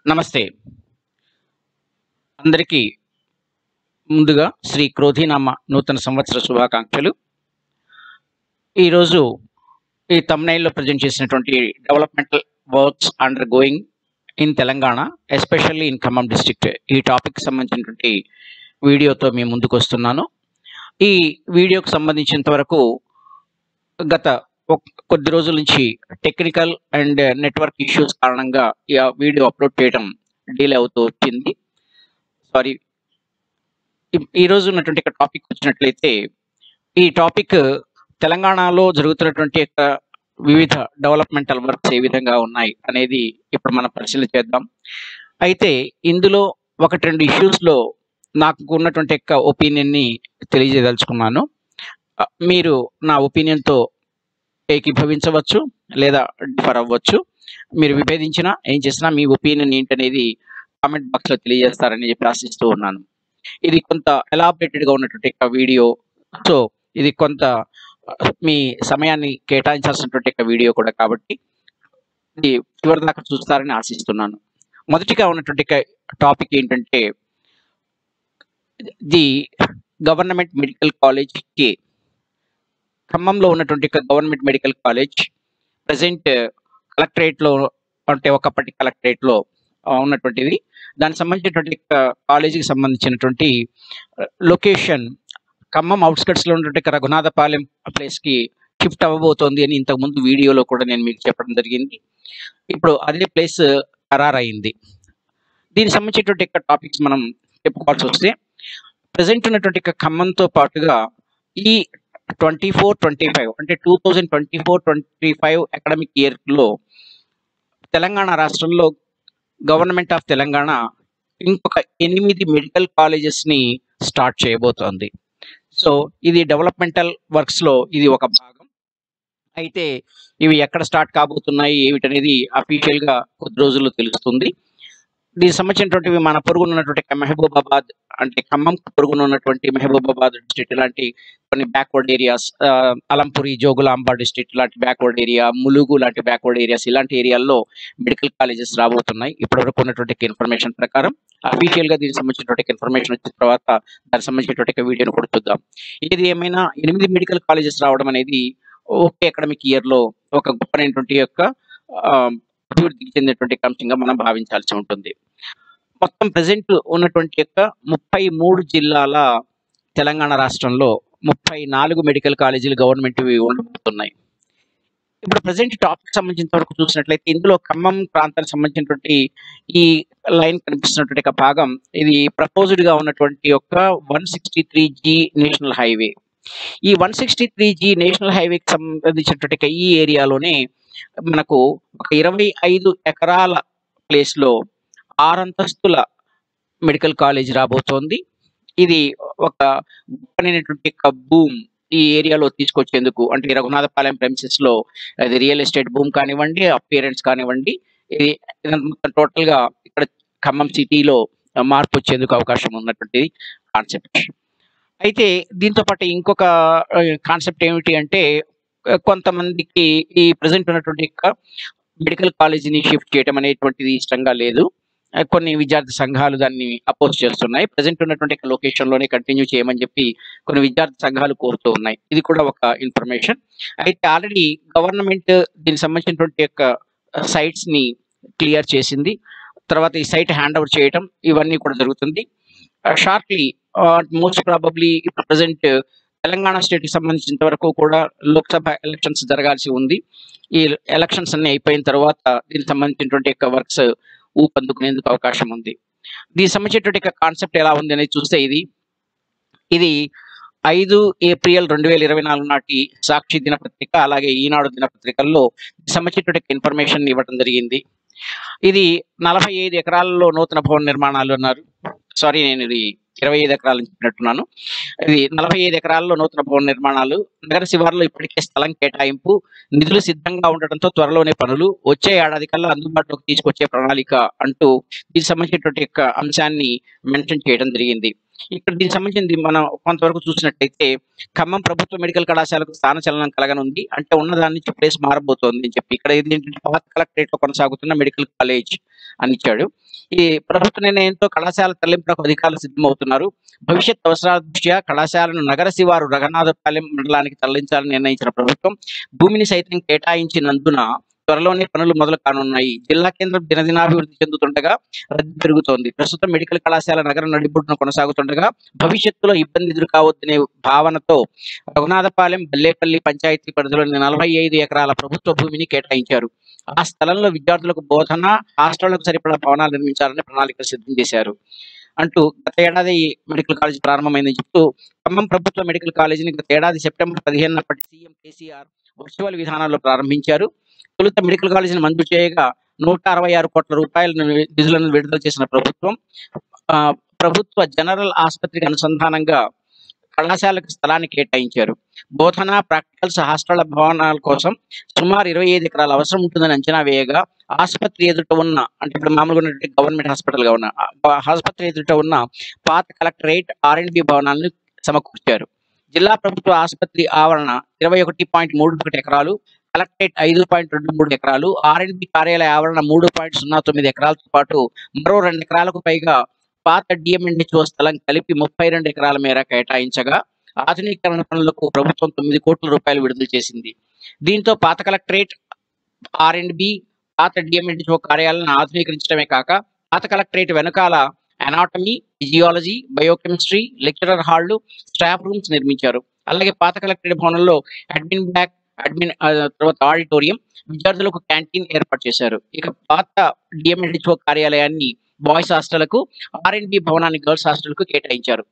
నమస్తే. అందరికీ ముందుగా శ్రీ క్రోధీనామ నూతన సంవత్సర శుభాకాంక్షలు. ఈరోజు ఈ థంబ్‌నెయిల్‌లో ప్రెజెంట్ చేసినటువంటి developmental works under going in Telangana, especially in Khammam district, ఈ టాపిక్‌కి సంబంధించినటువంటి వీడియోతో మీ ముందుకొస్తున్నాను. ఈ వీడియోకి సంబంధించినంత వరకు గత కొద్ది రోజుల నుంచి టెక్నికల్ అండ్ నెట్వర్క్ ఇష్యూస్ కారణంగా ఈ వీడియో అప్లోడ్ చేయడం డిలే అవుతూ వచ్చింది. సారీ. ఈరోజు ఉన్నటువంటి టాపిక్ వచ్చినట్లయితే, ఈ టాపిక్ తెలంగాణలో జరుగుతున్నటువంటి వివిధ డెవలప్మెంటల్ వర్క్స్ ఏ విధంగా ఉన్నాయి అనేది ఇప్పుడు మనం పరిశీలన చేద్దాం. అయితే ఇందులో ఒకటి రెండు ఇష్యూస్లో నాకు ఉన్నటువంటి ఒపీనియన్ని తెలియజేయదలుచుకున్నాను. మీరు నా ఒపీనియన్తో ఏకీభవించవచ్చు లేదా డిఫర్ అవ్వచ్చు. మీరు విభేదించినా ఏం చేసినా మీ ఒపీనియన్ ఏంటనేది కామెంట్ బాక్స్లో తెలియజేస్తారని చెప్పి ఆశిస్తూ ఉన్నాను. ఇది కొంత ఎలాబరేటెడ్గా ఉన్నటువంటి వీడియో, సో ఇది కొంత మీ సమయాన్ని కేటాయించాల్సినటువంటి వీడియో కూడా, కాబట్టి ఇది చివరి దాకా చూస్తారని ఆశిస్తున్నాను. మొదటిగా ఉన్నటువంటి టాపిక్ ఏంటంటే, ది గవర్నమెంట్ మెడికల్ కాలేజ్ కే, ఖమ్మంలో ఉన్నటువంటి గవర్నమెంట్ మెడికల్ కాలేజ్ ప్రజెంట్ కలెక్టరేట్లో, అంటే ఒకప్పటి కలెక్టరేట్లో ఉన్నటువంటిది. దానికి సంబంధించినటువంటి కాలేజీకి సంబంధించినటువంటి లొకేషన్ ఖమ్మం అవుట్స్కట్స్లో ఉన్నటువంటి రఘునాథపాలెం ప్లేస్కి షిఫ్ట్ అవ్వబోతోంది అని ఇంతకుముందు వీడియోలో కూడా నేను మీకు చెప్పడం జరిగింది. ఇప్పుడు అదే ప్లేస్ ఖరారైంది. దీనికి సంబంధించినటువంటి టాపిక్స్ మనం చెప్పుకోవాల్సి వస్తే, ప్రజెంట్ ఉన్నటువంటి ఖమ్మంతో పాటుగా ఈ 24-25 అంటే 2024-25 అకాడమిక్ ఇయర్లో తెలంగాణ రాష్ట్రంలో గవర్నమెంట్ ఆఫ్ తెలంగాణ ఇంకొక 8 మెడికల్ కాలేజెస్ని స్టార్ట్ చేయబోతోంది. సో ఇది డెవలప్మెంటల్ వర్క్స్లో ఇది ఒక భాగం. అయితే ఇవి ఎక్కడ స్టార్ట్ కాబోతున్నాయి ఏమిటనేది అఫీషియల్గా కొద్ది రోజుల్లో తెలుస్తుంది. దీనికి సంబంధించినటువంటివి మన పొరుగున్నటువంటి మహబూబాబాద్, అంటే ఖమ్మం పొరుగున ఉన్నటువంటి మహబూబాబాద్ డిస్ట్రిక్ట్ లాంటి కొన్ని బ్యాక్వర్డ్ ఏరియాస్, అలంపురి, జోగులాంబ డిస్ట్రిక్ట్ లాంటి బ్యాక్వర్డ్ ఏరియా, ములుగు లాంటి బ్యాక్వర్డ్ ఏరియాస్, ఇలాంటి ఏరియాల్లో మెడికల్ కాలేజెస్ రాబోతున్నాయి. ఇప్పటివరకు ఉన్నటువంటి ఇన్ఫర్మేషన్ ప్రకారం అఫీషియల్గా దీనికి సంబంధించినటువంటి ఇన్ఫర్మేషన్ వచ్చిన తర్వాత దానికి సంబంధించినటువంటి వీడియోను కూడా చూద్దాం. ఏది ఏమైనా 8 మెడికల్ కాలేజెస్ రావడం అనేది ఒకే అకాడమిక్ ఇయర్లో ఒక గొప్పనైనటువంటి అభివృద్ధికి చెందినటువంటి అంశంగా మనం భావించాల్సి ఉంటుంది. మొత్తం ప్రజెంట్ ఉన్నటువంటి 33 జిల్లాల తెలంగాణ రాష్ట్రంలో 34 మెడికల్ కాలేజీలు గవర్నమెంట్ ఉండబోతున్నాయి. ఇప్పుడు ప్రజెంట్ టాపిక్ సంబంధించిన వరకు చూసినట్లయితే, ఇందులో ఖమ్మం ప్రాంతానికి సంబంధించినటువంటి ఈ లైన్ కనిపిస్తున్నటువంటి భాగం, ఇది ప్రపోజ్డ్గా ఉన్నటువంటి 163G నేషనల్ హైవే. ఈ 163G నేషనల్ హైవేకి సంబంధించినటువంటి ఈ ఏరియాలోనే మనకు ఒక 25 ఎకరాల ప్లేస్లో 6 అంతస్తుల మెడికల్ కాలేజ్ రాబోతోంది. ఇది ఒక గొప్పనైనటువంటి భూమ్ ఈ ఏరియాలో తీసుకొచ్చేందుకు, అంటే రఘునాథపాలెం ప్రెమిసెస్లో అది రియల్ ఎస్టేట్ భూమ్ కానివ్వండి, అపియరెన్స్ కానివ్వండి, ఇది టోటల్గా ఇక్కడ ఖమ్మం సిటీలో మార్పు వచ్చేందుకు అవకాశం ఉన్నటువంటి కాన్సెప్ట్. అయితే దీంతో పాటు ఇంకొక కాన్సెప్ట్ ఏమిటి అంటే, కొంతమందికి ఈ ప్రజెంట్ ఉన్నటువంటి మెడికల్ కాలేజీని షిఫ్ట్ చేయడం అనేటువంటిది ఇష్టంగా లేదు. కొన్ని విద్యార్థి సంఘాలు దాన్ని అపోజ్ చేస్తున్నాయి. ప్రజెంట్ ఉన్నటువంటి లొకేషన్లోనే కంటిన్యూ చేయమని చెప్పి కొన్ని విద్యార్థి సంఘాలు కోరుతూ ఉన్నాయి. ఇది కూడా ఒక ఇన్ఫర్మేషన్. అయితే ఆల్రెడీ గవర్నమెంట్ దీనికి సంబంధించినటువంటి సైట్స్ని క్లియర్ చేసింది. తర్వాత ఈ సైట్ హ్యాండ్ ఓవర్ చేయడం ఇవన్నీ కూడా జరుగుతుంది. షార్ట్లీ, మోస్ట్ ప్రాబబ్లీ ఇప్పుడు ప్రజెంట్ తెలంగాణ స్టేట్కి సంబంధించినంత వరకు కూడా లోక్సభ ఎలక్షన్స్ జరగాల్సి ఉంది. ఈ ఎలక్షన్స్ అన్ని అయిపోయిన తర్వాత దీనికి సంబంధించినటువంటి వర్క్స్ ఊపందుకునేందుకు అవకాశం ఉంది. దీనికి సంబంధించినటువంటి కాన్సెప్ట్ ఎలా ఉంది అనేది చూస్తే, ఇది 5 ఏప్రిల్ 2024 నాటి సాక్షి దినపత్రిక, అలాగే ఈనాడు దినపత్రికల్లో సంబంధించినటువంటి ఇన్ఫర్మేషన్ ఇవ్వడం జరిగింది. ఇది 45 ఎకరాలలో నూతన భవన నిర్మాణాలు అన్నారు. సారీ, నేను ఇది 25 ఎకరాలు చెప్పినట్టున్నాను. ఇది 45 ఎకరాల్లో నూతన భవన నిర్మాణాలు. నగర శివార్లో ఇప్పటికే స్థలం కేటాయింపు, నిధులు సిద్ధంగా ఉండటంతో త్వరలోనే పనులు, వచ్చే ఏడాది కల్లా అందుబాటులోకి తీసుకొచ్చే ప్రణాళిక అంటూ దీనికి సంబంధించినటువంటి అంశాన్ని మెన్షన్ చేయడం జరిగింది. ఇక్కడ దీనికి సంబంధించింది మనం కొంతవరకు చూసినట్టయితే ఖమ్మం ప్రభుత్వ మెడికల్ కళాశాలకు స్థానచలనం కలగనుంది. అంటే ఉన్నదాని నుంచి ప్లేస్ మారబోతోంది అని చెప్పి. ఇక్కడ ఏంటంటే పాత కలెక్టరేట్‌లో కొనసాగుతున్న మెడికల్ కాలేజ్ అని ఇచ్చాడు. ఈ ప్రభుత్వ నిర్ణయంతో కళాశాల తరలింపునకు అధికారులు సిద్ధమవుతున్నారు. భవిష్యత్ అవసరాల దృష్ట్యా కళాశాలను నగర శివారు రఘునాథపాలెం మండలానికి తరలించాలని నిర్ణయించిన ప్రభుత్వం భూమిని సైతం కేటాయించినందున త్వరలోనే పనులు మొదలు కానున్నాయి. జిల్లా కేంద్రం దినదినాభివృద్ధి చెందుతుండగా రద్దీ పెరుగుతోంది. ప్రస్తుతం మెడికల్ కళాశాల నగర నడిబొడ్డున కొనసాగుతుండగా భవిష్యత్తులో ఇబ్బంది ఎదురుకావద్దనే భావనతో రఘునాథపాలెం, బల్లేపల్లి పంచాయతీ పరిధిలోని 45 ఎకరాల ప్రభుత్వ భూమిని కేటాయించారు. ఆ స్థలంలో విద్యార్థులకు బోధన, హాస్టళ్లకు సరిపడా భవనాలు నిర్మించాలని ప్రణాళికలు సిద్ధం చేశారు అంటూ గత ఏడాది మెడికల్ కాలేజ్ ప్రారంభమైందని చెప్తూ ఖమ్మం ప్రభుత్వ మెడికల్ కాలేజీని గత ఏడాది సెప్టెంబర్ 15 నాటి సీఎం కేసీఆర్ వర్చువల్ విధానంలో ప్రారంభించారు. తొలుత మెడికల్ కాలేజీని మంజూరు చేయగా 166 కోట్ల రూపాయల నిధులను విడుదల చేసిన ప్రభుత్వం ప్రభుత్వ జనరల్ ఆసుపత్రికి అనుసంధానంగా కళాశాలకు స్థలాన్ని కేటాయించారు. బోధన, ప్రాక్టికల్స్, హాస్టళ్ల భవనాల కోసం సుమారు 25 ఎకరాల అవసరం ఉంటుందని అంచనా వేయగా ఆసుపత్రి ఎదుట ఉన్న అంటే ఇప్పుడు మామూలుగా ఉన్నటువంటి గవర్నమెంట్ హాస్పిటల్గా ఉన్న ఆసుపత్రి ఎదుట ఉన్న పాత కలెక్టరేట్, R&B భవనాలను సమకూర్చారు. జిల్లా ప్రభుత్వ ఆసుపత్రి ఆవరణ 21.31 ఎకరాలు, కలెక్టరేట్ 5.23 ఎకరాలు, R&B కార్యాలయ ఆవరణ 3.09 ఎకరాలతో పాటు మరో 2 ఎకరాలకు పైగా పాత DMNHO స్థలం కలిపి 32 ఎకరాల మేర కేటాయించగా ఆధునీకరణ పనులకు ప్రభుత్వం 9 కోట్ల రూపాయలు విడుదల చేసింది. దీంతో పాత కలెక్టరేట్, R&B, పాత DMNHO కార్యాలయాలను ఆధునీకరించడమే కాక పాత కలెక్టరేట్ వెనుకాల అనాటమీ, ఫిజియాలజీ, బయోకెమిస్ట్రీ, లెక్చరర్ హాళ్లు, స్టాఫ్ రూమ్స్ నిర్మించారు. అలాగే పాత కలెక్టరేట్ భవనంలో అడ్మిన్ తర్వాత ఆడిటోరియం, విద్యార్థులకు క్యాంటీన్ ఏర్పాటు చేశారు. ఇక పాత DMNHO కార్యాలయాన్ని బాయ్స్ హాస్టళ్లకు, R&B భవనాన్ని గర్ల్స్ హాస్టల్కు కేటాయించారు.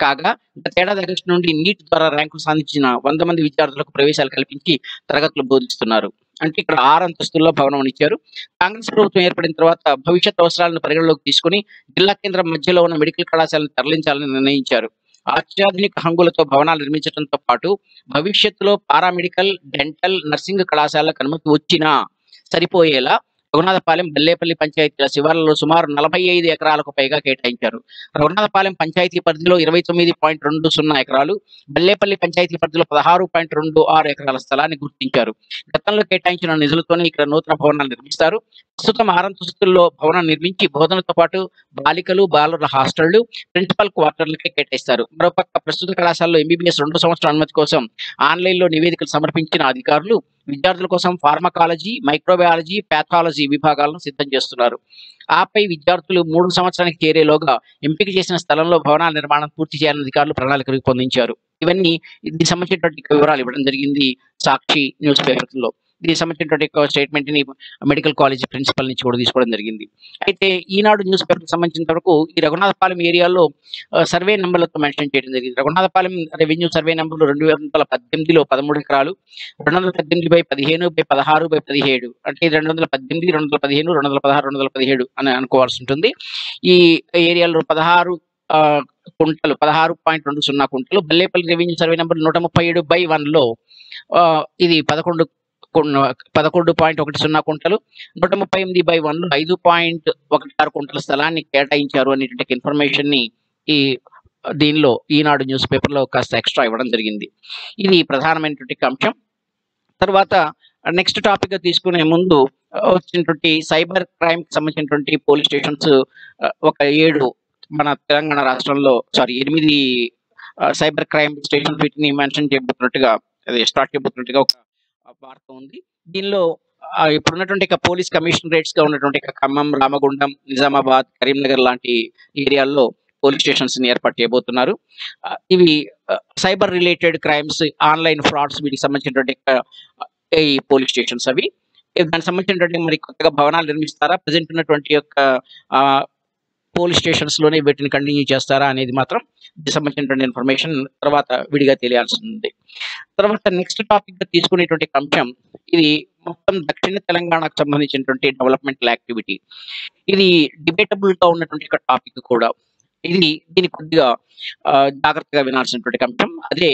కాగా గతేడాది ఆగస్టు నుండి నీట్ ద్వారా ర్యాంకులు సాధించిన 100 మంది విద్యార్థులకు ప్రవేశాలు కల్పించి తరగతులు బోధిస్తున్నారు. అంటే ఇక్కడ 6 అంతస్తుల్లో భవనం ఇచ్చారు. కాంగ్రెస్ ప్రభుత్వం ఏర్పడిన తర్వాత భవిష్యత్ అవసరాలను పరిగణలోకి తీసుకుని జిల్లా కేంద్రం మధ్యలో ఉన్న మెడికల్ కళాశాలను తరలించాలని నిర్ణయించారు. అత్యాధునిక హంగులతో భవనాలు నిర్మించడంతో పాటు భవిష్యత్తులో పారామెడికల్, డెంటల్, నర్సింగ్ కళాశాలకు అనుమతి వచ్చినా సరిపోయేలా రఘునాథపాలెం, బల్లేపల్లి పంచాయతీల శివార్లలో సుమారు 45 ఎకరాలకు పైగా కేటాయించారు. రఘునాథపాలెం పంచాయతీ పరిధిలో 29.20 ఎకరాలు, బల్లేపల్లి పంచాయతీ పరిధిలో 16.26 ఎకరాల స్థలాన్ని గుర్తించారు. గతంలో కేటాయించిన నిధులతోనే ఇక్కడ నూతన భవనాలు నిర్మిస్తారు. ప్రస్తుతం 6 అంతస్తుల్లో భవనం నిర్మించి బోధనతో పాటు బాలికలు, బాలుర హాస్టళ్లు, ప్రిన్సిపల్ క్వార్టర్లకే కేటాయిస్తారు. మరోపక్క ప్రస్తుత కళాశాలలో MBBS 2వ సంవత్సరం అనుమతి కోసం ఆన్లైన్లో నివేదికలు సమర్పించిన అధికారులు విద్యార్థుల కోసం ఫార్మకాలజీ, మైక్రోబయాలజీ, పాథాలజీ విభాగాలను సిద్ధం చేస్తున్నారు. ఆపై విద్యార్థులు 3 సంవత్సరానికి చేరేలోగా ఎంపిక చేసిన స్థలంలో భవనాల నిర్మాణం పూర్తి చేయాలని అధికారులు ప్రణాళిక రూపొందించారు. ఇవన్నీ దీనికి సంబంధించినటువంటి వివరాలు ఇవ్వడం జరిగింది సాక్షి న్యూస్ పేపర్లో. దీనికి సంబంధించినటువంటి స్టేట్మెంట్ ని మెడికల్ కాలేజ్ ప్రిన్సిపల్ నుంచి కూడా తీసుకోవడం జరిగింది. అయితే ఈనాడు న్యూస్ పేపర్కి సంబంధించిన వరకు ఈ రఘునాథపాలెం ఏరియాలో సర్వే నెంబర్లతో మెన్షన్ చేయడం జరిగింది. రఘునాథపాలెం రెవెన్యూ సర్వే నెంబర్లు 2018లో 13 ఎకరాలు, 218/15/16/17 అంటే 218, 215, 216, 217 అని అనుకోవాల్సి ఉంటుంది. ఈ ఏరియాలో 16 కుంటలు, 16.20 కుంటలు. బల్లేపల్లి రెవెన్యూ సర్వే నెంబర్ 137/1లో ఇది 11.10 కుంటలు, 138/1లో 5.16 కుంటల స్థలాన్ని కేటాయించారు అనేటువంటి ఇన్ఫర్మేషన్ ని దీనిలో ఈనాడు న్యూస్ పేపర్లో కాస్త ఎక్స్ట్రా ఇవ్వడం జరిగింది. ఇది ప్రధానమైనటువంటి అంశం. తర్వాత నెక్స్ట్ టాపిక్ తీసుకునే ముందు వచ్చినటువంటి సైబర్ క్రైమ్ కి సంబంధించినటువంటి పోలీస్ స్టేషన్స్ ఒక 7 మన తెలంగాణ రాష్ట్రంలో 8 సైబర్ క్రైమ్ స్టేషన్ వీటిని మెన్షన్ చేయబోతున్నట్టుగా స్టార్ట్ చేయబోతున్నట్టుగా ఒక వార్త ఉంది. దీనిలో ఇప్పుడున్నటువంటి పోలీస్ కమిషనరేట్స్ గా ఉన్నటువంటి ఖమ్మం, రామగుండం, నిజామాబాద్, కరీంనగర్ లాంటి ఏరియాల్లో పోలీస్ స్టేషన్స్ ని ఏర్పాటు చేయబోతున్నారు. ఇవి cyber related crimes, online frauds వీటికి సంబంధించినటువంటి ఈ పోలీస్ స్టేషన్స్ అవి. దానికి సంబంధించినటువంటి మరి కొత్తగా భవనాలు నిర్మిస్తారా, ప్రజెంట్ ఉన్నటువంటి యొక్క పోలీస్ స్టేషన్స్ లోనే వీటిని కంటిన్యూ చేస్తారా అనేది మాత్రం దీనికి సంబంధించినటువంటి ఇన్ఫర్మేషన్ తర్వాత విడిగా తెలియాల్సి ఉంది. తర్వాత నెక్స్ట్ టాపిక్ గా తీసుకునేటువంటి అంశం ఇది మొత్తం దక్షిణ తెలంగాణకు సంబంధించినటువంటి డెవలప్మెంటల్ యాక్టివిటీ. ఇది డిబేటబుల్ గా ఉన్నటువంటి టాపిక్ కూడా. దీన్ని కొద్దిగా జాగ్రత్తగా వినాల్సినటువంటి అంశం. అదే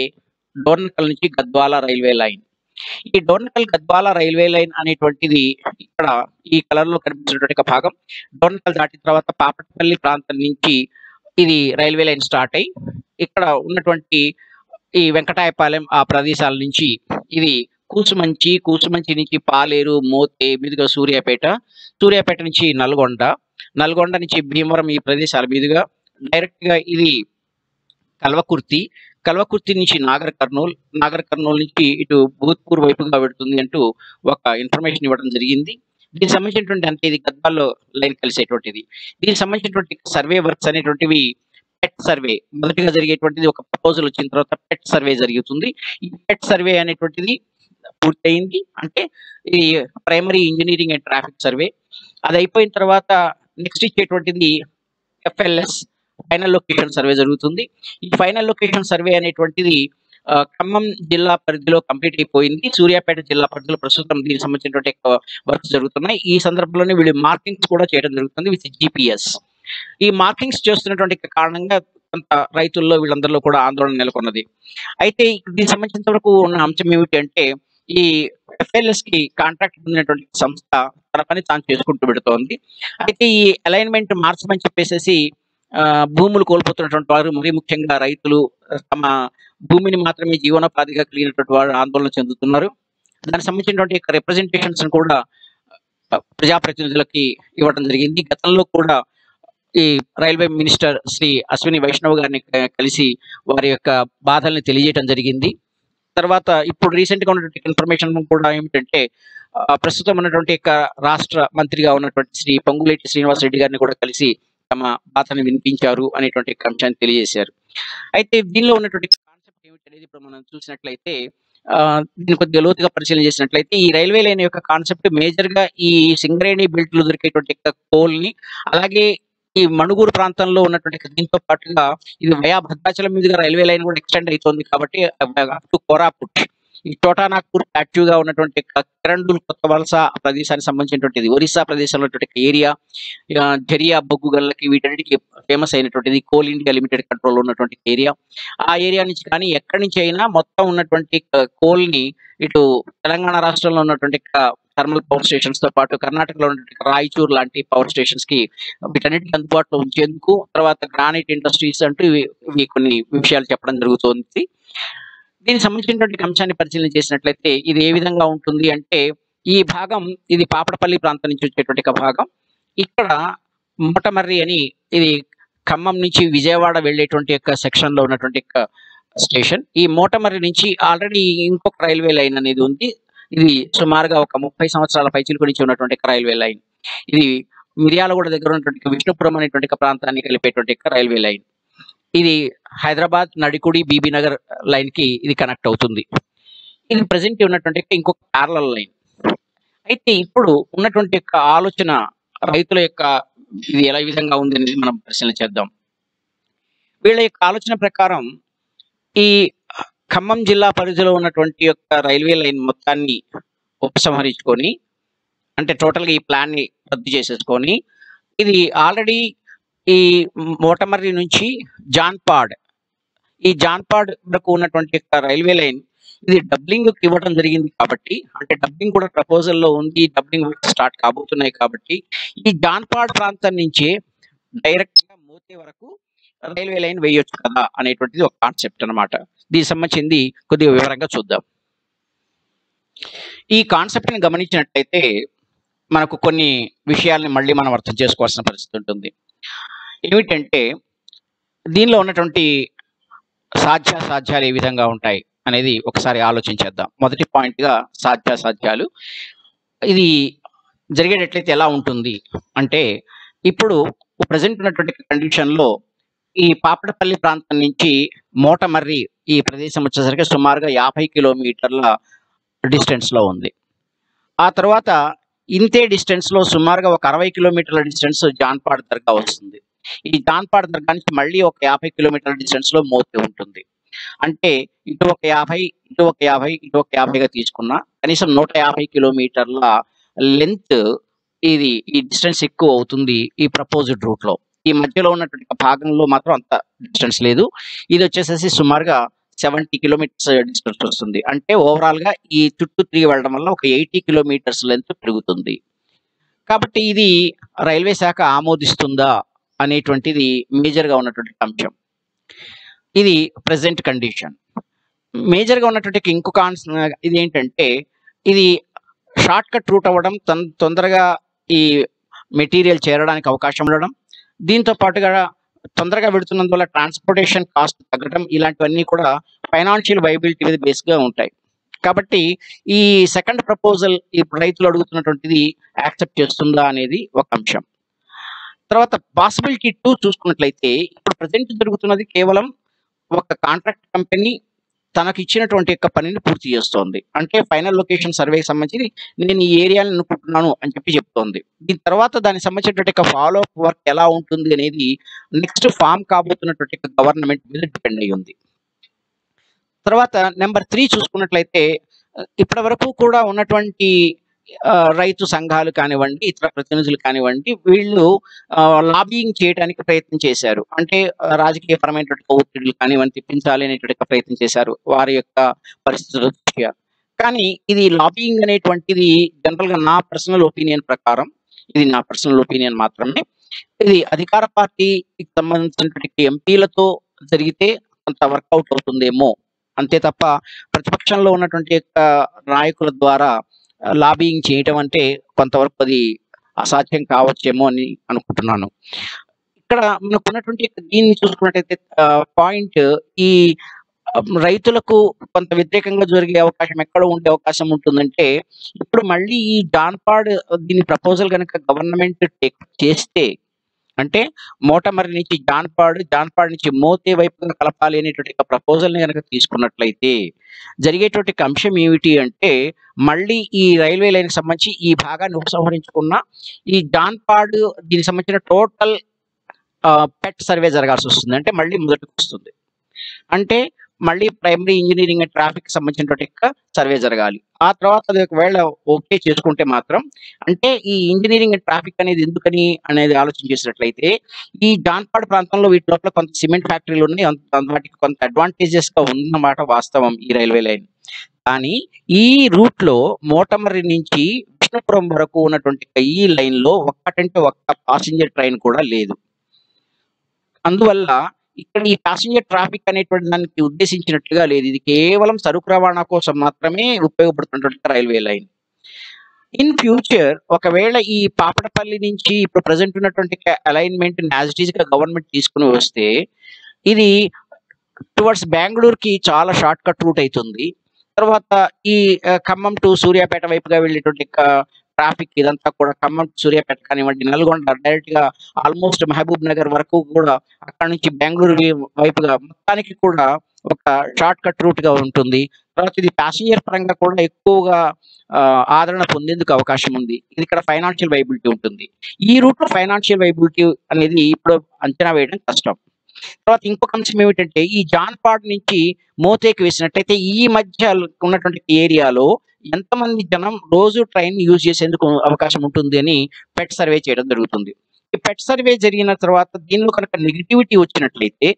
డోర్నకల్ నుంచి గద్వాల రైల్వే లైన్. ఈ డోర్నకల్ గద్వాల రైల్వే లైన్ అనేటువంటిది ఇక్కడ ఈ కలర్ లో కనిపించినటువంటి భాగం డోర్నకల్ దాటిన తర్వాత పాపటపల్లి ప్రాంతం నుంచి ఇది రైల్వే లైన్ స్టార్ట్ అయ్యి ఇక్కడ ఉన్నటువంటి ఈ వెంకటాయపాలెం ఆ ప్రదేశాల నుంచి ఇది కూసుమంచి నుంచి పాలేరు, మోతే మీదుగా సూర్యాపేట నుంచి నల్గొండ నుంచి భీమవరం ఈ ప్రదేశాల మీదుగా డైరెక్ట్ గా ఇది కల్వకుర్తి నుంచి నాగర్ కర్నూల్ నుంచి ఇటు భూత్పూర్ వైపుగా పెడుతుంది అంటూ ఒక ఇన్ఫర్మేషన్ ఇవ్వడం జరిగింది. దీనికి సంబంధించినటువంటి అంటే ఇది గద్వాల్లో లైన్ కలిసేటువంటిది. దీనికి సంబంధించినటువంటి సర్వే వర్క్స్ అనేటువంటివి పెట్ సర్వే మొదటిగా జరిగేటువంటిది ఒక ప్రపోజల్ వచ్చిన తర్వాత పెట్ సర్వే జరుగుతుంది. ఈ పెట్ సర్వే అనేటువంటిది పూర్తయింది. అంటే ఈ primary engineering and traffic survey అది అయిపోయిన తర్వాత నెక్స్ట్ ఇచ్చేటువంటిది FLS ఫైనల్ లొకేషన్ సర్వే జరుగుతుంది. ఈ ఫైనల్ లొకేషన్ సర్వే అనేటువంటిది ఖమ్మం జిల్లా పరిధిలో కంప్లీట్ అయిపోయింది. సూర్యాపేట జిల్లా పరిధిలో ప్రస్తుతం దీనికి సంబంధించినటువంటి వర్క్స్ జరుగుతున్నాయి. ఈ సందర్భంలోనే వీళ్ళు మార్కింగ్స్ కూడా చేయడం జరుగుతుంది విత్ GPS. ఈ మార్కింగ్స్ చేస్తున్నటువంటి కారణంగా కొంత రైతుల్లో వీళ్ళందరిలో కూడా ఆందోళన నెలకొన్నది. అయితే దీనికి సంబంధించినంత వరకు ఉన్న అంశం ఏమిటి అంటే ఈ FLS కి కాంట్రాక్ట్ పొందినటువంటి సంస్థ తన పని తాను చేసుకుంటూ పెడుతోంది. అయితే ఈ అలైన్మెంట్ మార్చమని చెప్పేసి భూములు కోల్పోతున్నటువంటి వారు, మరీ ముఖ్యంగా రైతులు తమ భూమిని మాత్రమే జీవనోపాధిగా కలిగినటువంటి వారు ఆందోళన చెందుతున్నారు. దానికి సంబంధించినటువంటి రిప్రజెంటేషన్స్ కూడా ప్రజాప్రతినిధులకి ఇవ్వడం జరిగింది. గతంలో కూడా ఈ రైల్వే మినిస్టర్ శ్రీ అశ్విని వైష్ణవ్ గారిని కలిసి వారి యొక్క బాధల్ని తెలియజేయడం జరిగింది. తర్వాత ఇప్పుడు రీసెంట్ గా ఉన్నటువంటి ఇన్ఫర్మేషన్ కూడా ఏమిటంటే ప్రస్తుతం ఉన్నటువంటి రాష్ట్ర మంత్రిగా ఉన్నటువంటి శ్రీ పొంగులేటి శ్రీనివాసరెడ్డి గారిని కూడా కలిసి తమ బాధని వినిపించారు అనేటువంటి అంశాన్ని తెలియజేశారు. అయితే దీనిలో ఉన్నటువంటి కాన్సెప్ట్ ఏమిటి అనేది ఇప్పుడు మనం చూసినట్లయితే దీన్ని కొద్దిగా లోతుగా పరిశీలన చేసినట్లయితే ఈ రైల్వే లైన్ యొక్క కాన్సెప్ట్ మేజర్ గా ఈ సింగరేణి బెల్ట్ లో దొరికేటువంటి కోల్ ని, అలాగే ఈ మణుగూరు ప్రాంతంలో ఉన్నటువంటి దీంతో పాటుగా ఇది వయా భద్రాచలం మీదుగా రైల్వే లైన్ కూడా ఎక్స్టెండ్ అవుతుంది కాబట్టి అప్ టు కోరాపుట్ ఈ చోటానాగ్పూర్ ప్లాట్యూగా ఉన్నటువంటి కిరండూల్ కొత్త వలస ప్రదేశానికి సంబంధించినటువంటిది ఒరిస్సా ప్రదేశంలో ఉన్నటువంటి ఏరియా, జరియా బొగ్గు గల్లకి వీటన్నిటికి ఫేమస్ అయినటువంటిది కోల్ ఇండియా లిమిటెడ్ కంట్రోల్ ఉన్నటువంటి ఏరియా. ఆ ఏరియా నుంచి కానీ ఎక్కడి నుంచి అయినా మొత్తం ఉన్నటువంటి కోల్ ని ఇటు తెలంగాణ రాష్ట్రంలో ఉన్నటువంటి థర్మల్ పవర్ స్టేషన్స్ తో పాటు కర్ణాటకలో ఉన్నటువంటి రాయచూర్ లాంటి పవర్ స్టేషన్స్ కి వీటన్నిటికి అందుబాటులో ఉంచేందుకు, తర్వాత గ్రానైట్ ఇండస్ట్రీస్ అంటూ ఇవి కొన్ని విషయాలు చెప్పడం జరుగుతుంది. దీనికి సంబంధించినటువంటి అంశాన్ని పరిశీలన చేసినట్లయితే ఇది ఏ విధంగా ఉంటుంది అంటే ఈ భాగం ఇది పాపడపల్లి ప్రాంతం నుంచి వచ్చేటువంటి భాగం. ఇక్కడ మోటమర్రి అని ఇది ఖమ్మం నుంచి విజయవాడ వెళ్ళేటువంటి సెక్షన్ లో ఉన్నటువంటి స్టేషన్. ఈ మోటమర్రి నుంచి ఆల్రెడీ ఇంకొక రైల్వే లైన్ అనేది ఉంది. ఇది సుమారుగా ఒక 30 సంవత్సరాల పైచిలుకు నుంచి ఉన్నటువంటి రైల్వే లైన్. ఇది మిర్యాలగూడ దగ్గర ఉన్నటువంటి విష్ణుపురం అనేటువంటి ప్రాంతాన్ని కలిపేటువంటి రైల్వే లైన్. ఇది హైదరాబాద్ నడికుడి బీబీ నగర్ లైన్ కి ఇది కనెక్ట్ అవుతుంది. ఇది ప్రెసెంట్ ఉన్నటువంటి ఇంకొక ప్యారలల్ లైన్. అయితే ఇప్పుడు ఉన్నటువంటి ఆలోచన రైతుల యొక్క ఇది ఎలా విధంగా ఉంది అనేది మనం పరిశీలన చేద్దాం. వీళ్ళ యొక్క ఆలోచన ప్రకారం ఈ ఖమ్మం జిల్లా పరిధిలో ఉన్నటువంటి రైల్వే లైన్ మొత్తాన్ని ఉపసంహరించుకొని, అంటే టోటల్ గా ఈ ప్లాన్ ని రద్దు చేసేసుకొని, ఇది ఆల్రెడీ ఈ మోటమర్రి నుంచి జాన్పాడ్ వరకు ఉన్నటువంటి రైల్వే లైన్ ఇది డబ్లింగ్ ఇవ్వడం జరిగింది కాబట్టి, అంటే డబ్లింగ్ కూడా ప్రపోజల్ లో ఉంది, డబ్లింగ్ స్టార్ట్ కాబోతున్నాయి కాబట్టి ఈ జాన్పాడ్ ప్రాంతం నుంచి డైరెక్ట్ గా మోతే వరకు రైల్వే లైన్ వేయొచ్చు కదా అనేటువంటిది ఒక కాన్సెప్ట్ అన్నమాట. దీనికి సంబంధించింది కొద్దిగా వివరంగా చూద్దాం. ఈ కాన్సెప్ట్ ని గమనించినట్లయితే మనకు కొన్ని విషయాల్ని మళ్ళీ మనం అర్థం చేసుకోవాల్సిన పరిస్థితి ఉంటుంది. ఏమిటంటే దీనిలో ఉన్నటువంటి సాధ్యాలు ఏ విధంగా ఉంటాయి అనేది ఒకసారి ఆలోచించేద్దాం. మొదటి పాయింట్ గా సాధ్యాలు ఇది జరిగేటట్లయితే ఎలా ఉంటుంది అంటే, ఇప్పుడు ప్రజెంట్ ఉన్నటువంటి కండిషన్ లో ఈ పాపడపల్లి ప్రాంతం నుంచి మోటమర్రి ఈ ప్రదేశం వచ్చేసరికి సుమారుగా 50 కిలోమీటర్ల డిస్టెన్స్ లో ఉంది. ఆ తర్వాత ఇంతే డిస్టెన్స్ లో సుమారుగా ఒక 60 కిలోమీటర్ల డిస్టెన్స్ జాన్పాడ్ దర్గా వస్తుంది. ఈ జాన్పాడ్ దర్గా నుంచి మళ్ళీ ఒక 50 కిలోమీటర్ల డిస్టెన్స్ లో మోతే ఉంటుంది. అంటే ఇటు ఒక 50 ఇటు ఒక 50 ఇటు ఒక 50గా తీసుకున్నా కనీసం 150 కిలోమీటర్ల లెంత్ ఇది ఈ డిస్టెన్స్ ఎక్కువ అవుతుంది ఈ ప్రపోజ్డ్ రూట్ లో. ఈ మధ్యలో ఉన్నటువంటి భాగంలో మాత్రం అంత డిస్టెన్స్ లేదు. ఇది వచ్చేసేసి సుమారుగా 70 కిలోమీటర్స్ డిస్టెన్స్ వస్తుంది. అంటే ఓవరాల్ గా ఈ చుట్టూ తిరిగి వెళ్ళడం వల్ల ఒక 80 కిలోమీటర్స్ లెంత్ పెరుగుతుంది. కాబట్టి ఇది రైల్వే శాఖ ఆమోదిస్తుందా అనేటువంటిది మేజర్గా ఉన్నటువంటి అంశం. ఇది ప్రెసెంట్ కండిషన్. మేజర్గా ఉన్నటువంటి ఇంకొక ఇది ఏంటంటే, ఇది షార్ట్ కట్ రూట్ అవ్వడం, తొందరగా ఈ మెటీరియల్ చేరడానికి అవకాశం ఉండడం, దీంతో పాటుగా తొందరగా వెళుతున్నందువల్ల ట్రాన్స్పోర్టేషన్ కాస్ట్ తగ్గడం, ఇలాంటివన్నీ కూడా ఫైనాన్షియల్ వైబిలిటీ మీద బేస్గా ఉంటాయి. కాబట్టి ఈ సెకండ్ ప్రపోజల్ ఇప్పుడు రైతులు అడుగుతున్నటువంటిది యాక్సెప్ట్ చేస్తుందా అనేది ఒక అంశం. తర్వాత పాసిబిలిటీ 2 చూసుకున్నట్లయితే, ఇప్పుడు ప్రజెంట్ జరుగుతున్నది కేవలం ఒక కాంట్రాక్ట్ కంపెనీ తనకు ఇచ్చినటువంటి యొక్క పనిని పూర్తి చేస్తోంది. అంటే ఫైనల్ లొకేషన్ సర్వేకి సంబంధించి నేను ఈ ఏరియాని అనుకుంటున్నాను అని చెప్తోంది. దీని తర్వాత దానికి సంబంధించినటువంటి యొక్క ఫాలో అప్ వర్క్ ఎలా ఉంటుంది అనేది నెక్స్ట్ ఫామ్ కాబోతున్నటువంటి గవర్నమెంట్ మీద డిపెండ్ అయ్యి ఉంది. తర్వాత నెంబర్ 3 చూసుకున్నట్లయితే, ఇప్పటి వరకు కూడా ఉన్నటువంటి రైతు సంఘాలు కానివ్వండి, ఇతర ప్రతినిధులు కానివ్వండి, వీళ్ళు లాబియింగ్ చేయడానికి ప్రయత్నం చేశారు. అంటే రాజకీయపరమైనటువంటి ఒత్తిడులు కానివ్వండి తెప్పించాలి అనేటువంటి ప్రయత్నం చేశారు వారి యొక్క పరిస్థితుల దృష్ట్యా. కానీ ఇది లాబియింగ్ అనేటువంటిది జనరల్‌గా నా పర్సనల్ ఒపీనియన్ ప్రకారం, ఇది నా పర్సనల్ ఒపీనియన్ మాత్రమే. ఇది అధికార పార్టీకి సంబంధించినటువంటి ఎంపీలతో జరిగితే కొంత వర్కౌట్ అవుతుందేమో, అంతే తప్ప ప్రతిపక్షంలో ఉన్నటువంటి యొక్క నాయకుల ద్వారా లాబియింగ్ చేయటం అంటే కొంతవరకు అది అసాధ్యం కావచ్చేమో అని అనుకుంటున్నాను. ఇక్కడ మనకున్నటువంటి దీన్ని చూసుకున్నట్టయితే పాయింట్, ఈ రైతులకు కొంత వ్యతిరేకంగా జరిగే అవకాశం ఎక్కడ ఉండే అవకాశం ఉంటుందంటే, ఇప్పుడు మళ్ళీ ఈ జాన్పాడ్ దీని ప్రపోజల్ కనుక గవర్నమెంట్ టేక్ చేస్తే, అంటే మోటమర్రి నుంచి జాన్పాడ్ నుంచి మోతే వైపుగా కలపాలి అనేటువంటి ప్రపోజల్ని కనుక తీసుకున్నట్లయితే జరిగేటువంటి అంశం ఏమిటి అంటే, మళ్ళీ ఈ రైల్వే లైన్కి సంబంధించి ఈ భాగాన్ని ఉపసంహరించుకున్న ఈ జాన్పాడ్ దీనికి సంబంధించిన టోటల్ పెట్ సర్వే జరగాల్సి వస్తుంది. అంటే మళ్ళీ మొదటికి వస్తుంది. అంటే మళ్ళీ ప్రైమరీ ఇంజనీరింగ్ అండ్ ట్రాఫిక్ సంబంధించినటువంటి సర్వే జరగాలి. ఆ తర్వాత అది ఒకవేళ ఓకే చేసుకుంటే మాత్రం, అంటే ఈ ఇంజనీరింగ్ అండ్ ట్రాఫిక్ అనేది ఎందుకని అనేది ఆలోచన చేసినట్లయితే, ఈ జాన్పాడ్ ప్రాంతంలో వీటి లోపల కొంత సిమెంట్ ఫ్యాక్టరీలు ఉన్నాయి. వాటికి కొంత అడ్వాంటేజెస్గా ఉందన్నమాట వాస్తవం ఈ రైల్వే లైన్. కానీ ఈ రూట్లో మోటమర్రి నుంచి విష్ణుపురం వరకు ఉన్నటువంటి ఈ లైన్లో ఒక్కటంటే ఒక్క పాసింజర్ ట్రైన్ కూడా లేదు. అందువల్ల ఇక్కడ ఈ ప్యాసింజర్ ట్రాఫిక్ అనేటువంటి దానికి ఉద్దేశించినట్టుగా లేదు. ఇది కేవలం సరుకు రవాణా కోసం మాత్రమే ఉపయోగపడుతున్నటువంటి రైల్వే లైన్. ఇన్ ఫ్యూచర్ ఒకవేళ ఈ పాపడపల్లి నుంచి ఇప్పుడు ప్రెజెంట్ ఉన్నటువంటి అలైన్మెంట్ యాజ్ ఇట్ ఈస్ గా గవర్నమెంట్ తీసుకుని వస్తే, ఇది టువర్డ్స్ బెంగళూరుకి చాలా షార్ట్ కట్ రూట్ అవుతుంది. తర్వాత ఈ ఖమ్మం టు సూర్యాపేట వైపుగా వెళ్ళేటువంటి ట్రాఫిక్ ఇదంతా కూడా ఖమ్మం టు సూర్యాపేట కానివ్వండి, నల్గొండ డైరెక్ట్ గా ఆల్మోస్ట్ మహబూబ్ నగర్ వరకు కూడా అక్కడ నుంచి బెంగళూరు వైపుగా మొత్తానికి కూడా ఒక షార్ట్ కట్ రూట్ గా ఉంటుంది. తర్వాత ఇది ప్యాసింజర్ పరంగా కూడా ఎక్కువగా ఆదరణ పొందేందుకు అవకాశం ఉంది. ఇది ఇక్కడ ఫైనాన్షియల్ వైబిలిటీ ఉంటుంది. ఈ రూట్ లో ఫైనాన్షియల్ వైబిలిటీ అనేది ఇప్పుడు అంచనా వేయడం కష్టం. తర్వాత ఇంకొక అంశం ఏమిటంటే, ఈ జాన్పాడ్ నుంచి మోతేకి వేసినట్టయితే ఈ మధ్య ఉన్నటువంటి ఏరియాలో ఎంతమంది జనం రోజు ట్రైన్ యూజ్ చేసేందుకు అవకాశం ఉంటుంది అని పెట్ సర్వే చేయడం జరుగుతుంది. ఈ పెట్ సర్వే జరిగిన తర్వాత దీనిలో కనుక నెగిటివిటీ వచ్చినట్లయితే,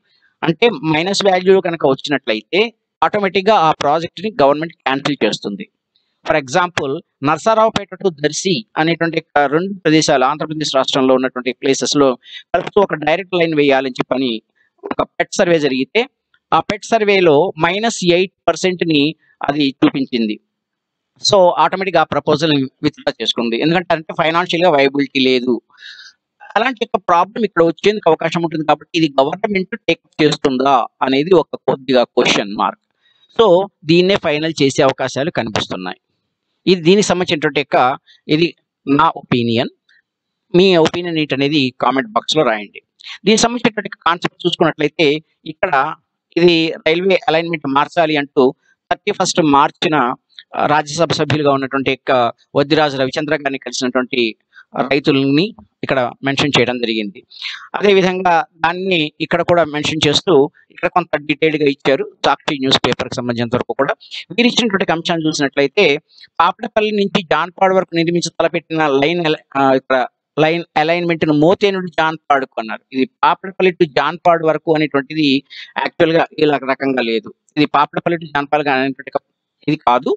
అంటే మైనస్ వాల్యూ కనుక వచ్చినట్లయితే ఆటోమేటిక్గా ఆ ప్రాజెక్ట్ని గవర్నమెంట్ క్యాన్సిల్ చేస్తుంది. For example, Narasaraopet to Darsi అనేటువంటి రెండు ప్రదేశాలు ఆంధ్రప్రదేశ్ రాష్ట్రంలో ఉన్నటువంటి ప్లేసెస్లో కలుపుతూ ఒక డైరెక్ట్ లైన్ వేయాలని చెప్పని ఒక పెట్ సర్వే జరిగితే, ఆ పెట్ సర్వేలో -8% అది చూపించింది. సో ఆటోమేటిక్గా ఆ ప్రపోజల్ విత్డ్రా చేసుకుంది. ఎందుకంటే ఫైనాన్షియల్గా వైబిలిటీ లేదు. అలాంటి ఒక ప్రాబ్లం ఇక్కడ వచ్చేందుకు అవకాశం ఉంటుంది. కాబట్టి ఇది గవర్నమెంట్ టేకప్ చేస్తుందా అనేది ఒక కొద్దిగా క్వశ్చన్ మార్క్. సో దీన్నే ఫైనల్ చేసే అవకాశాలు కనిపిస్తున్నాయి. ఇది దీనికి సంబంధించినటువంటి ఇది నా ఒపీనియన్. మీ ఒపీనియన్ ఏంటనేది కామెంట్ బాక్స్లో రాయండి. దీనికి సంబంధించినటువంటి కాన్సెప్ట్ చూసుకున్నట్లయితే, ఇక్కడ ఇది రైల్వే అలైన్మెంట్ మార్చాలి అంటూ 31 మార్చిన రాజ్యసభ సభ్యులుగా ఉన్నటువంటి వద్దిరాజు రవిచంద్ర గారిని కలిసినటువంటి రైతులని ఇక్కడ మెన్షన్ చేయడం జరిగింది. అదేవిధంగా దాన్ని ఇక్కడ కూడా మెన్షన్ చేస్తూ ఇక్కడ కొంత డీటెయిల్గా ఇచ్చారు. సాక్షి న్యూస్ పేపర్కి సంబంధించినంత వరకు కూడా వీరు ఇచ్చినటువంటి అంశాన్ని చూసినట్లయితే, పాపడపల్లి నుంచి జాన్పాడ్ వరకు నిర్మించి తలపెట్టిన ఇక్కడ లైన్ అలైన్మెంట్ ను మోతే నుండి జాన్పాడ్కు అన్నారు. ఇది పాపడపల్లి టు జాన్పాడ్ వరకు అనేటువంటిది యాక్చువల్గా ఇలా రకంగా లేదు. ఇది పాపడపల్లి టు జాన్పాడ్ అనేటువంటి ఇది కాదు.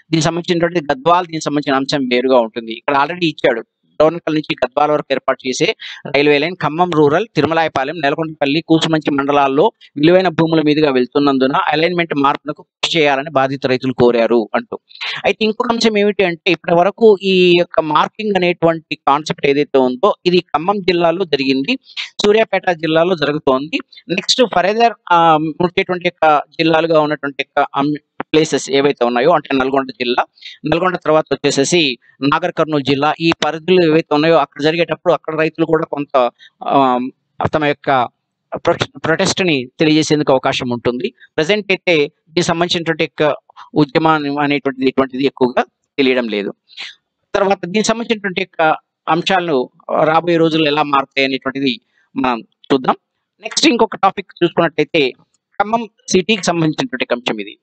దీనికి సంబంధించినటువంటి గద్వాల్ దీనికి సంబంధించిన అంశం వేరుగా ఉంటుంది. ఇక్కడ ఆల్రెడీ ఇచ్చాడు డోర్నకల్ నుంచి గద్వాల వరకు ఏర్పాటు చేసే railway line Khammam rural, Tirumalayapalem, Nelakondapalli, Kusumanchi మండలాల్లో విలువైన భూముల మీదుగా వెళ్తున్నందున అలైన్మెంట్ మార్పునకు కృషి చేయాలని బాధిత రైతులు కోరారు అంటూ. అయితే ఇంకొక అంశం ఏమిటి అంటే ఇప్పటి వరకు ఈ యొక్క మార్కింగ్ అనేటువంటి కాన్సెప్ట్ ఏదైతే ఉందో ఇది ఖమ్మం జిల్లాలో జరిగింది, సూర్యాపేట జిల్లాలో జరుగుతోంది. నెక్స్ట్ ఫర్దర్ ఉండేటువంటి యొక్క జిల్లాలుగా ఉన్నటువంటి యొక్క ప్లేసెస్ ఏవైతే ఉన్నాయో అంటే నల్గొండ జిల్లా, నల్గొండ తర్వాత వచ్చేసేసి నాగర్ కర్నూలు జిల్లా, ఈ పరిధులు ఏవైతే ఉన్నాయో అక్కడ జరిగేటప్పుడు అక్కడ రైతులు కూడా కొంత తమ యొక్క ప్రొటెస్ట్ ని తెలియజేసేందుకు అవకాశం ఉంటుంది. ప్రజెంట్ అయితే దీనికి సంబంధించినటువంటి యొక్క ఉద్యమం అనేటువంటిది ఎక్కువగా తెలియడం లేదు. తర్వాత దీనికి సంబంధించినటువంటి యొక్క అంశాలను రాబోయే రోజుల్లో ఎలా మారుతాయి అనేటువంటిది మనం చూద్దాం. నెక్స్ట్ ఇంకొక టాపిక్ చూసుకున్నట్లయితే ఖమ్మం సిటీకి సంబంధించినటువంటి అంశం ఇది.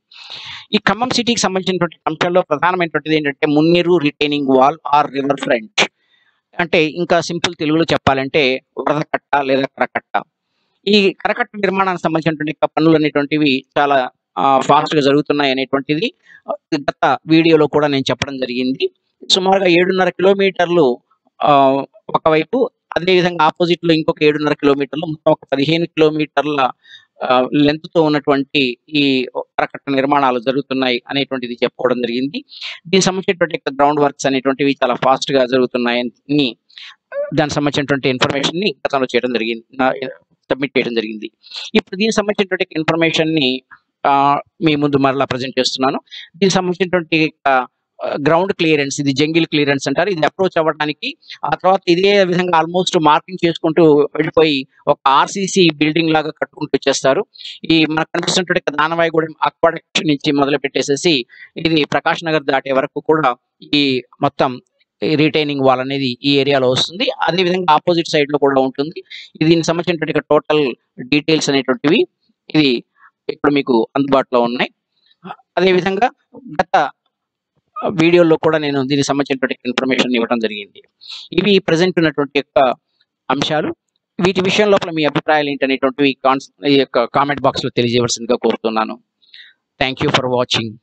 ఈ ఖమ్మం సిటీకి సంబంధించినటువంటి అంశాల్లో ప్రధానమైనటువంటిది ఏంటంటే Munneru retaining wall or river front, అంటే ఇంకా సింపుల్ తెలుగులో చెప్పాలంటే వరద కట్ట లేదా కరకట్ట. ఈ కరకట్ట నిర్మాణానికి సంబంధించినటువంటి పనులు అనేటువంటివి చాలా ఫాస్ట్ గా జరుగుతున్నాయి అనేటువంటిది గత వీడియోలో కూడా నేను చెప్పడం జరిగింది. సుమారుగా 7.5 కిలోమీటర్లు ఒకవైపు, అదేవిధంగా ఆపోజిట్ లో ఇంకొక 7.5 కిలోమీటర్లు, మొత్తం ఒక 15 కిలోమీటర్ల లెంత్ తో ఉన్నటువంటి ఈ కరకట్ట నిర్మాణాలు జరుగుతున్నాయి అనేటువంటిది చెప్పుకోవడం జరిగింది. దీనికి సంబంధించినటువంటి గ్రౌండ్ వర్క్స్ అనేటువంటివి చాలా ఫాస్ట్ గా జరుగుతున్నాయని దానికి సంబంధించినటువంటి ఇన్ఫర్మేషన్ ని గతంలో చేయడం జరిగింది, సబ్మిట్ చేయడం జరిగింది. ఇప్పుడు దీనికి సంబంధించినటువంటి ఇన్ఫర్మేషన్ ని మీ ముందు మరలా ప్రజెంట్ చేస్తున్నాను. దీనికి సంబంధించినటువంటి గ్రౌండ్ క్లియరెన్స్, ఇది జంగిల్ క్లియరెన్స్ అంటారు. ఇది అప్రోచ్ అవ్వడానికి ఆ తర్వాత ఇదే విధంగా ఆల్మోస్ట్ మార్కింగ్ చేసుకుంటూ వెళ్ళిపోయి ఒక ఆర్సీసీ బిల్డింగ్ లాగా కట్టుకుంటూ వచ్చేస్తారు. ఈ మనకు కనిపిస్తున్నటువంటి దానవాయిగూడెం అక్వాడక్ట్ నుంచి మొదలు పెట్టేసేసి ఇది ప్రకాష్ నగర్ దాటే వరకు కూడా ఈ మొత్తం రిటైనింగ్ వాల్ అనేది ఈ ఏరియాలో వస్తుంది. అదేవిధంగా ఆపోజిట్ సైడ్ లో కూడా ఉంటుంది. దీనికి సంబంధించినటువంటి టోటల్ డీటెయిల్స్ అనేటువంటివి ఇది ఇప్పుడు మీకు అందుబాటులో ఉన్నాయి. అదేవిధంగా గత వీడియోలో కూడా నేను దీనికి సంబంధించినటువంటి ఇన్ఫర్మేషన్ ఇవ్వడం జరిగింది. ఇవి ప్రజెంట్ ఉన్నటువంటి యొక్క అంశాలు. వీటి విషయం లోపల మీ అభిప్రాయాలు ఏంటనేటువంటివి ఈ యొక్క కామెంట్ బాక్స్ లో తెలియజేయవలసిందిగా కోరుతున్నాను. Thank you for watching.